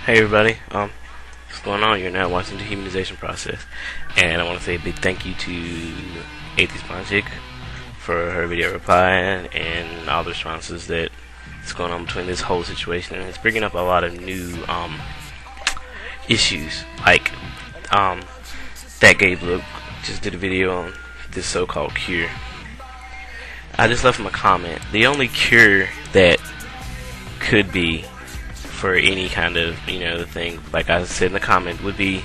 Hey everybody, what's going on? You're now watching the Dehumanization process, and I want to say a big thank you to Atheist Ponchick for her video reply and all the responses that is going on between this whole situation. And it's bringing up a lot of new issues, like that Gabe Look just did a video on this so-called cure. I just left him a comment. The only cure that could be for any kind of, thing, like I said in the comment, would be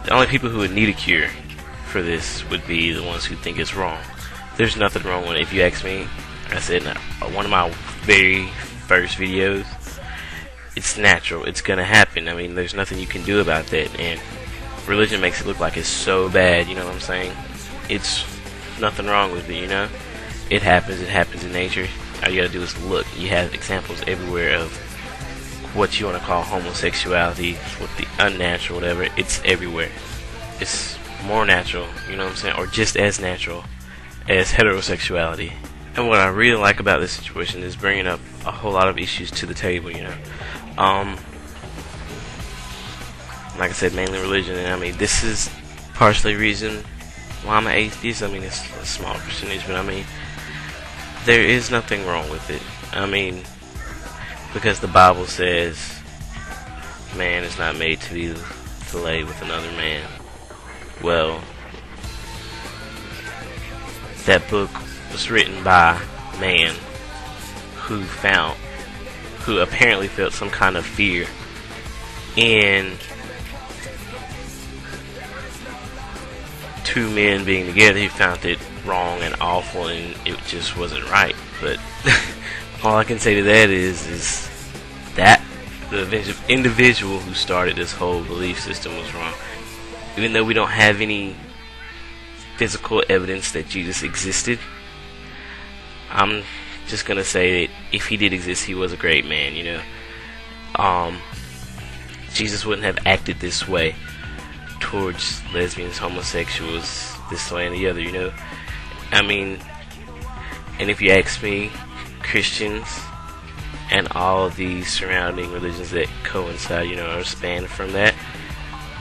the only people who would need a cure for this would be the ones who think it's wrong. There's nothing wrong with it. If you ask me, I said in one of my very first videos, it's natural. It's gonna happen. I mean, there's nothing you can do about that, and religion makes it look like it's so bad, you know what I'm saying? It's nothing wrong with it, It happens in nature. All you gotta do is look. You have examples everywhere of what you want to call homosexuality, with the unnatural, whatever. It's everywhere. It's more natural, you know what I'm saying, or just as natural as heterosexuality. And what I really like about this situation is bringing up a whole lot of issues to the table, Like I said, mainly religion, and I mean, this is partially reason why I'm an atheist. I mean, it's a small percentage, but I mean, there is nothing wrong with it. I mean, because the Bible says man is not made to lay with another man. Well, that book was written by a man who apparently felt some kind of fear in two men being together. He found it wrong and awful, and it just wasn't right. But all I can say to that is that the individual who started this whole belief system was wrong. Even though we don't have any physical evidence that Jesus existed, I'm just gonna say that if he did exist, he was a great man, Jesus wouldn't have acted this way towards lesbians, homosexuals, this way and the other, I mean, and if you ask me, Christians and all the surrounding religions that coincide, or span from that,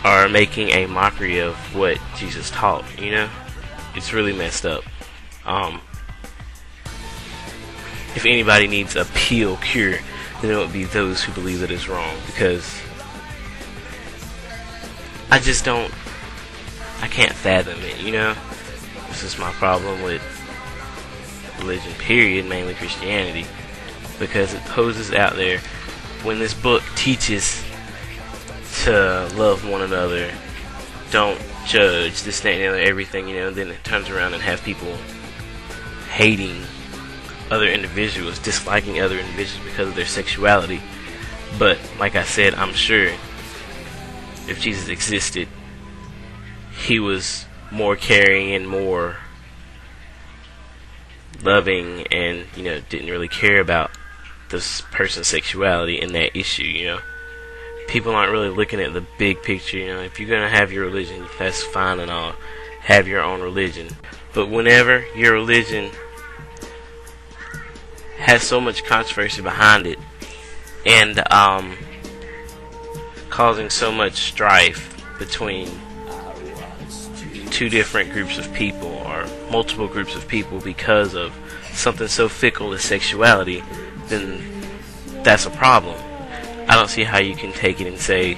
are making a mockery of what Jesus taught, It's really messed up. If anybody needs a pure cure, then it would be those who believe that it's wrong, because I can't fathom it, This is my problem with religion, period, mainly Christianity, because it poses out there, when this book teaches to love one another, don't judge, this, that, and the other, everything, then it turns around and have people hating other individuals, disliking other individuals because of their sexuality. But like I said, I'm sure if Jesus existed, he was more caring and more loving, and didn't really care about this person's sexuality in that issue. People aren't really looking at the big picture. If you're gonna have your religion, that's fine and all, have your own religion, but whenever your religion has so much controversy behind it, and causing so much strife between two different groups of people or multiple groups of people because of something so fickle as sexuality, then that's a problem. I don't see how you can take it and say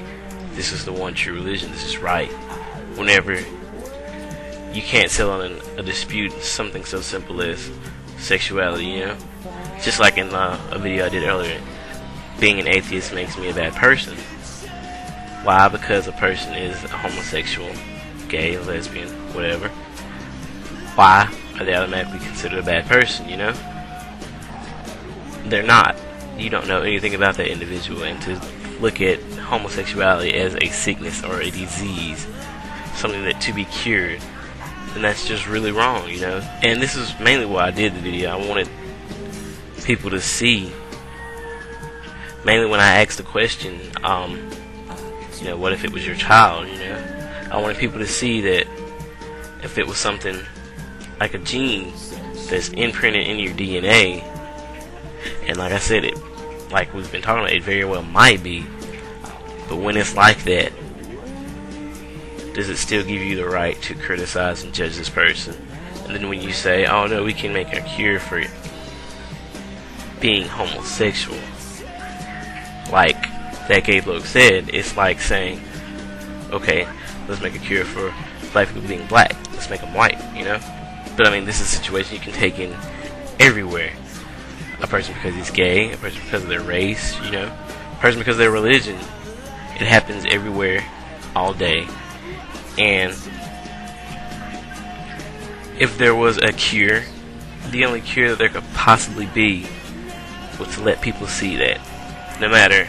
this is the one true religion, this is right, whenever you can't settle in a dispute something so simple as sexuality. Just like in a video I did earlier, being an atheist makes me a bad person. Why? Because a person is a homosexual, gay, lesbian, whatever. Why are they automatically considered a bad person, They're not. You don't know anything about that individual, and to look at homosexuality as a sickness or a disease, something that to be cured, then that's just really wrong, And this is mainly why I did the video. I wanted people to see, mainly when I asked the question, what if it was your child, I wanted people to see that if it was something like a gene that's imprinted in your DNA, and like I said, it, like we've been talking about, it very well might be, But when it's like that, does it still give you the right to criticize and judge this person? And then when you say, oh no, we can make a cure for being homosexual, like that gay bloke said, it's like saying, okay, let's make a cure for black people being black, let's make them white, you know? But I mean, this is a situation you can take in everywhere. A person because he's gay, a person because of their race, you know? A person because of their religion. It happens everywhere, all day. And if there was a cure, the only cure that there could possibly be was to let people see that no matter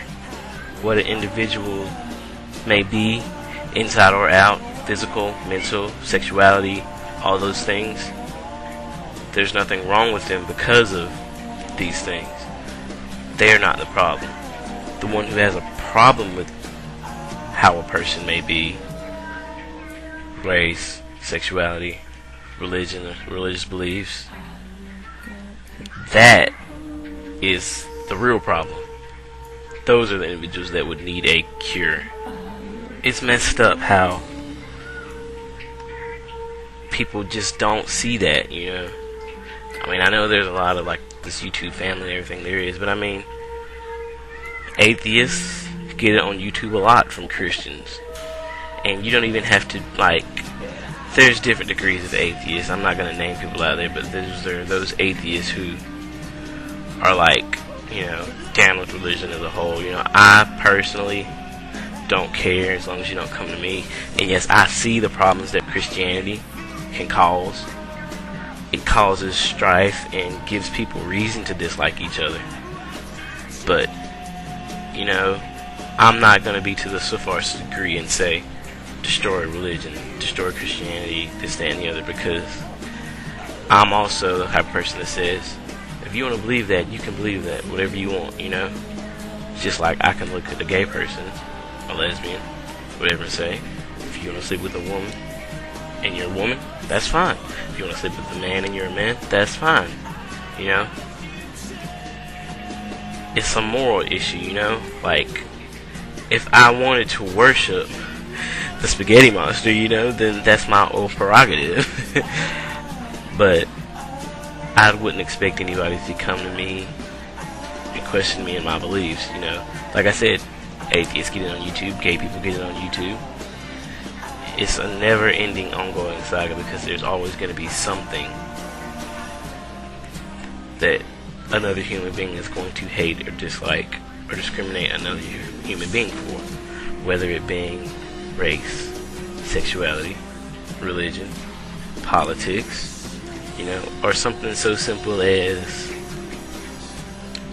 what an individual may be, inside or out, physical, mental, sexuality, all those things, there's nothing wrong with them because of these things. They are not the problem. The one who has a problem with how a person may be, race, sexuality, religion, religious beliefs, that is the real problem. Those are the individuals that would need a cure. It's messed up how people just don't see that, you know? I mean, I know there's a lot of like this YouTube family and everything there is, but I mean, atheists get it on YouTube a lot from Christians. And you don't even have to, like, there's different degrees of atheists. I'm not going to name people out there, but there are those atheists who are like, you know, down with religion as a whole. You know, I personally don't care as long as you don't come to me. And yes, I see the problems that Christianity can cause. It causes strife and gives people reason to dislike each other. But, you know, I'm not going to be to the so far degree and say, destroy religion, destroy Christianity, this, that, and the other, because I'm also the type of person that says, if you want to believe that, you can believe that, whatever you want, you know? It's just like I can look at a gay person, a lesbian, whatever, and say, if you want to sleep with a woman, and you're a woman, that's fine. If you want to sleep with a man and you're a man, that's fine, you know? It's a moral issue, you know? Like, if I wanted to worship the spaghetti monster, you know, then that's my own prerogative. But I wouldn't expect anybody to come to me and question me in my beliefs, you know. Like I said, atheists get it on YouTube, gay people get it on YouTube. It's a never-ending, ongoing saga because there's always going to be something that another human being is going to hate or dislike or discriminate another human being for, whether it being race, sexuality, religion, politics, you know, or something so simple as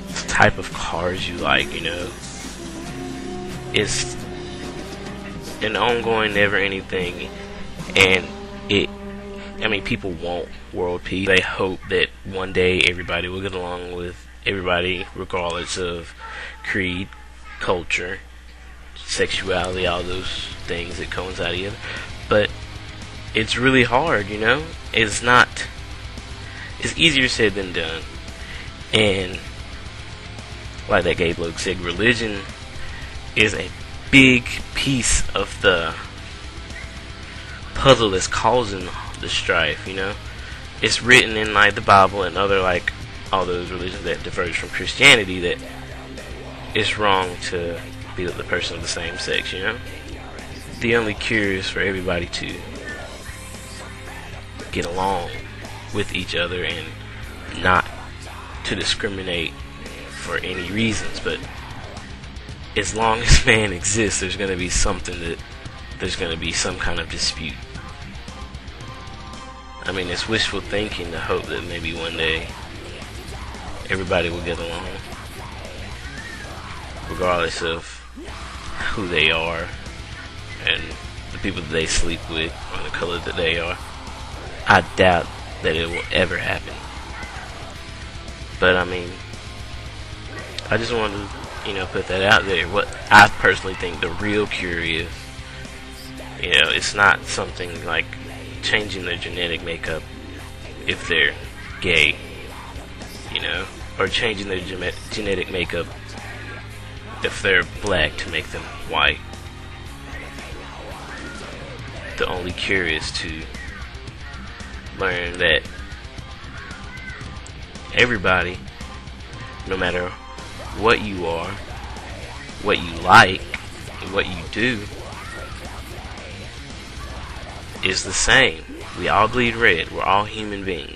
the type of cars you like, you know. It's an ongoing, never-ending thing, and people want world peace. They hope that one day everybody will get along with everybody, regardless of creed, culture, sexuality, all those things that coincide together. But it's really hard, you know. It's easier said than done. And like that gay bloke said, religion is a big piece of the puzzle that's causing the strife, you know. It's written in like the Bible and other like all those religions that diverge from Christianity that it's wrong to be with the person of the same sex, you know. The only cure is for everybody to get along with each other and not to discriminate for any reasons. But as long as man exists, there's going to be there's going to be some kind of dispute. I mean, it's wishful thinking to hope that maybe one day everybody will get along, regardless of who they are and the people that they sleep with or the color that they are. I doubt that it will ever happen. But I mean, I just wanted to, you know, put that out there. What I personally think the real cure is, you know, it's not something like changing their genetic makeup if they're gay, you know, or changing their genetic makeup if they're black to make them white. The only cure is to learn that everybody, no matter what you are, what you like, and what you do, is the same. We all bleed red. We're all human beings.